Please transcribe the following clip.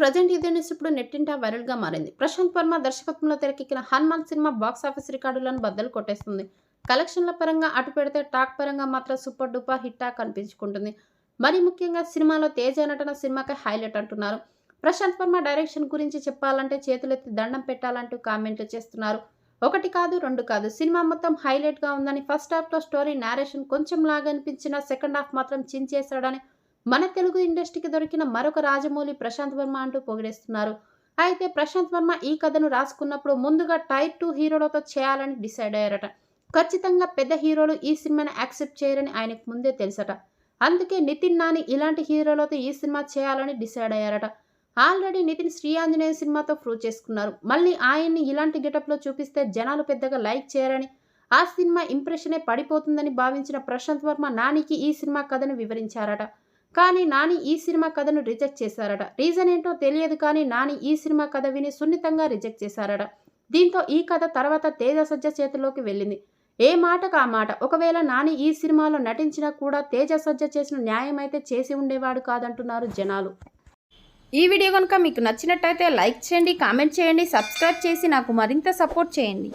Present ఇదే news ఇప్పుడు నెట్టింట వైరల్ గా మారింది. ప్రశాంత్ వర్మ దర్శకత్వంలో తెరకెక్కిన హనుమాన్ సినిమా బాక్సాఫీస్ రికార్డులను బద్దలు కొట్టేస్తుంది. కలెక్షన్ల పరంగా అటు పెడితే టాక్ పరంగా మాత్రం సూపర్ డూపర్ హిట్టా కనిపించుకుంటుంది. మరి ముఖ్యంగా సినిమాలో తేజ నటన సినిమాకి హైలైట్ అంటున్నారు. ప్రశాంత్ వర్మ డైరెక్షన్ గురించి చెప్పాలంటే చేతులెత్తి దండం పెట్టాలంటూ కామెంట్లు చేస్తున్నారు. ఒకటి కాదు రెండు కాదు, సినిమా మొత్తం హైలైట్ గా ఉందని, ఫస్ట్ హాఫ్ లో స్టోరీ నేరేషన్ కొంచెం లాగా అనిపించిన సెకండ్ హాఫ్ మాత్రం చించేశాడని మన తెలుగు ఇండస్ట్రీకి దొరికిన మరొక రాజమౌళి ప్రశాంత్ వర్మ అంటూ పొగిడేస్తున్నారు. అయితే ప్రశాంత్ వర్మ ఈ కథను రాసుకున్నప్పుడు ముందుగా టైర్ 2 హీరోలతో చేయాలని డిసైడ్ అయ్యారట. ఖచ్చితంగా పెద్ద హీరోలు ఈ సినిమాని యాక్సెప్ట్ చేయరని ఆయనకు ముందే తెలుసట. అందుకే నితిన్ నాని ఇలాంటి హీరోలతో ఈ సినిమా చేయాలని డిసైడ్ అయ్యారట. ఆల్రెడీ నితిన్ శ్రీ ఆంజనేయ సినిమాతో ప్రూవ్ చేసుకున్నారు. మళ్ళీ ఆయన్ని ఇలాంటి గెటప్లో చూపిస్తే జనాలు పెద్దగా లైక్ చేయరని, ఆ సినిమా ఇంప్రెషనే పడిపోతుందని భావించిన ప్రశాంత్ వర్మ నానికి ఈ సినిమా కథను వివరించారట. కానీ నాని ఈ సినిమా కథను రిజెక్ట్ చేశారట. రీజన్ ఏంటో తెలియదు కానీ నాని ఈ సినిమా కథ విని సున్నితంగా రిజెక్ట్ చేశారట. దీంతో ఈ కథ తర్వాత తేజ సజ్జ చేతుల్లోకి వెళ్ళింది. ఏ మాటకు ఆ మాట. ఒకవేళ నాని ఈ సినిమాలో నటించినా కూడా తేజ సజ్జ చేసిన న్యాయం అయితే చేసి ఉండేవాడు కాదంటున్నారు జనాలు. ఈ వీడియో కనుక మీకు నచ్చినట్టయితే లైక్ చేయండి, కామెంట్ చేయండి, సబ్స్క్రైబ్ చేసి నాకు మరింత సపోర్ట్ చేయండి.